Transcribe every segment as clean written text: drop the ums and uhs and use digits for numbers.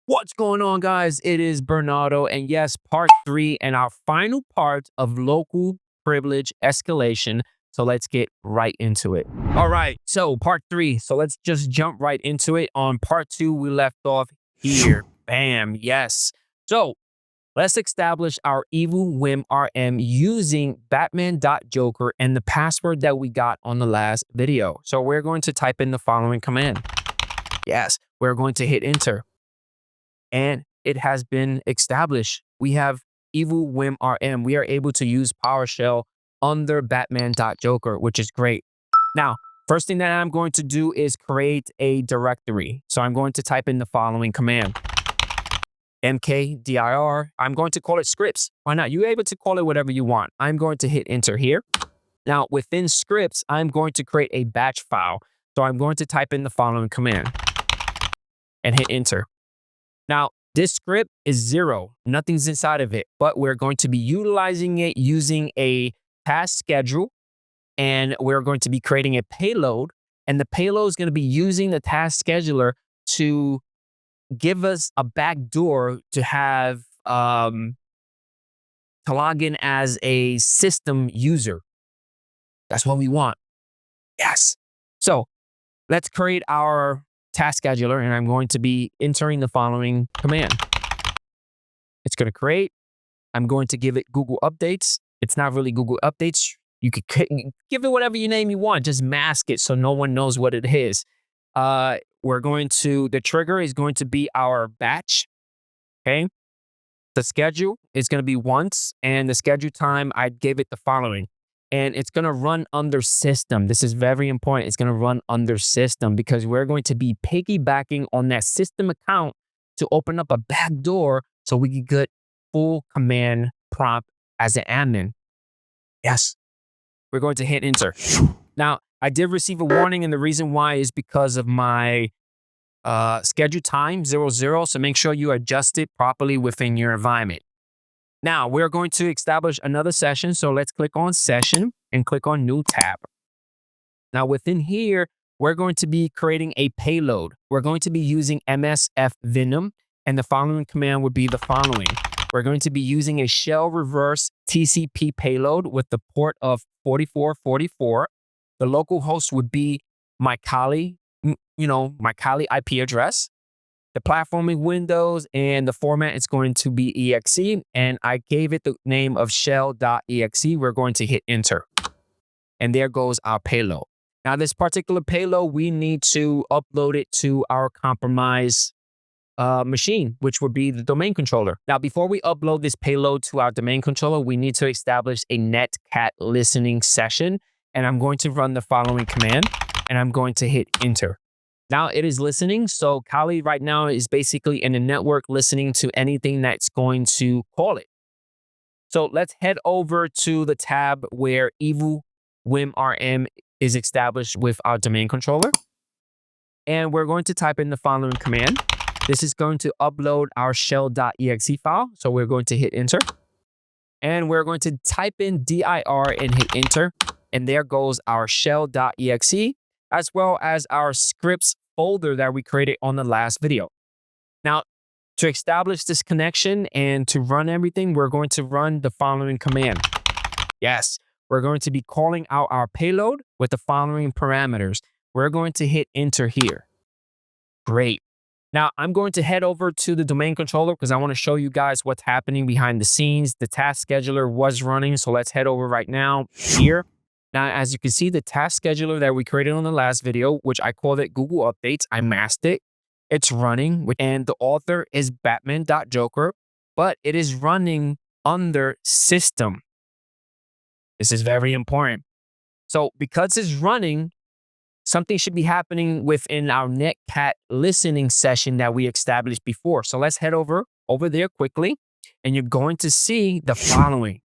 What's going on, guys? It is Bernardo, and yes, part 3 and our final part of local privilege escalation. So let's get right into it. All right, so part 3. So let's just jump right into it. On part 2, we left off here. Bam, yes. So let's establish our Evil-WinRM using Batman.Joker and the password that we got on the last video. So we're going to type in the following command. Yes, we're going to hit enter. And it has been established. We have Evil-WinRM. We are able to use PowerShell under Batman.Joker, which is great. Now, first thing that I'm going to do is create a directory. So I'm going to type in the following command. mkdir. I'm going to call it scripts. Why not? You're able to call it whatever you want. I'm going to hit enter here. Now, within scripts, I'm going to create a batch file. So I'm going to type in the following command and hit enter. Now, this script is 0. Nothing's inside of it, but we're going to be utilizing it using a task schedule, and we're going to be creating a payload, and the payload is going to be using the task scheduler to give us a backdoor to have to log in as a system user. That's what we want. Yes. So let's create our task scheduler, and I'm going to be entering the following command. It's going to create. I'm going to give it Google Updates. It's not really Google Updates. You could give it whatever name you want. Just mask it so no one knows what it is. The trigger is going to be our batch. Okay. The schedule is going to be once, and the schedule time, I gave it the following. And it's going to run under system. This is very important. It's going to run under system because we're going to be piggybacking on that system account to open up a backdoor so we can get full command prompt as an admin. Yes, we're going to hit enter. Now, I did receive a warning, and the reason why is because of my schedule time 00. So make sure you adjust it properly within your environment. Now, we're going to establish another session. So let's click on session and click on new tab. Now, within here, we're going to be creating a payload. We're going to be using MSFVenom, and the following command would be the following. We're going to be using a shell reverse TCP payload with the port of 4444. The local host would be my Kali, my Kali IP address. The platform is Windows, and the format is going to be exe, and I gave it the name of shell.exe. We're going to hit enter. And there goes our payload. Now, this particular payload, we need to upload it to our compromised machine, which would be the domain controller. Now, before we upload this payload to our domain controller, we need to establish a NetCat listening session, and I'm going to run the following command, and I'm going to hit enter. Now it is listening. So Kali right now is basically in a network listening to anything that's going to call it. So let's head over to the tab where Evil-WinRM is established with our domain controller. And we're going to type in the following command. This is going to upload our shell.exe file. So we're going to hit enter. And we're going to type in dir and hit enter. And there goes our shell.exe, as well as our scripts folder that we created on the last video. Now, to establish this connection and to run everything, we're going to run the following command. Yes, we're going to be calling out our payload with the following parameters. We're going to hit enter here. Great. Now, I'm going to head over to the domain controller because I want to show you guys what's happening behind the scenes. The task scheduler was running, so let's head over right now here. Now, as you can see, the task scheduler that we created on the last video, which I called it Google Updates, I masked it. It's running, and the author is Batman.Joker, but it is running under system. This is very important. So because it's running, something should be happening within our NetCat listening session that we established before. So let's head over there quickly, and you're going to see the following.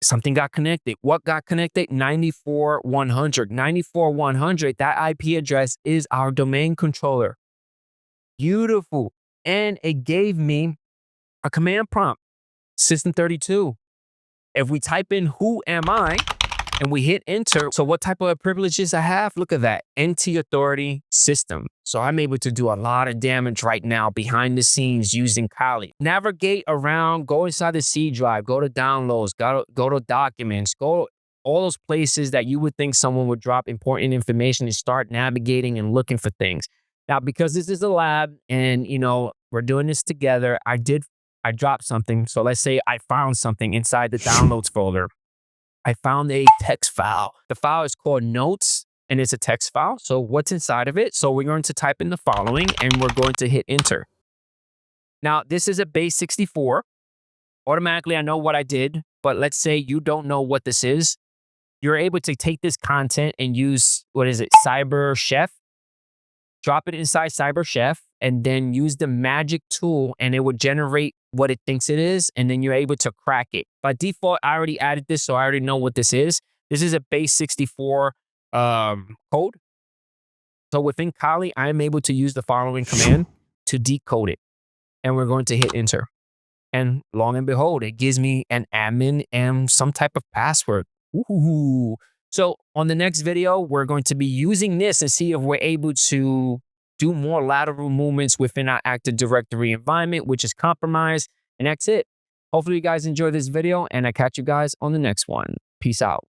Something got connected. What got connected? 94.100. 94.100, that IP address is our domain controller. Beautiful. And it gave me a command prompt, system32. If we type in who am I, and we hit enter. So what type of privileges I have? Look at that, NT authority system. So I'm able to do a lot of damage right now behind the scenes using Kali. Navigate around, go inside the C drive, go to downloads, go to documents, go all those places that you would think someone would drop important information and start navigating and looking for things. Now, because this is a lab and, you know, we're doing this together, I dropped something. So let's say I found something inside the downloads folder. I found a text file. The file is called notes and it's a text file. So what's inside of it? So we're going to type in the following and we're going to hit enter. Now, this is a base64. Automatically, I know what I did, but let's say you don't know what this is. You're able to take this content and use, what is it, CyberChef, drop it inside CyberChef, and then use the magic tool and it would generate what it thinks it is, and then you're able to crack it. By default, I already added this, so I already know what this is. This is a base64 code. So within Kali, I am able to use the following command to decode it, and we're going to hit enter. And long and behold, it gives me an admin and some type of password. Ooh. So on the next video, we're going to be using this and see if we're able to do more lateral movements within our Active Directory environment, which is compromised. And that's it. Hopefully you guys enjoy this video and I catch you guys on the next one. Peace out.